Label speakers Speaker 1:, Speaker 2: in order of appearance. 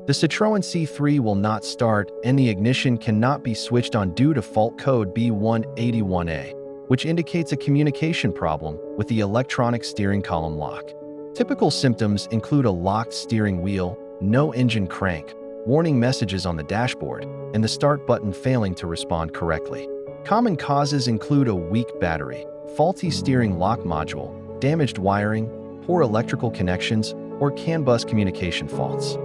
Speaker 1: The Citroen C3 will not start and the ignition cannot be switched on due to fault code B181A, which indicates a communication problem with the electronic steering column lock. Typical symptoms include a locked steering wheel, no engine crank, warning messages on the dashboard, and the start button failing to respond correctly. Common causes include a weak battery, faulty steering lock module, damaged wiring, poor electrical connections, or CAN bus communication faults.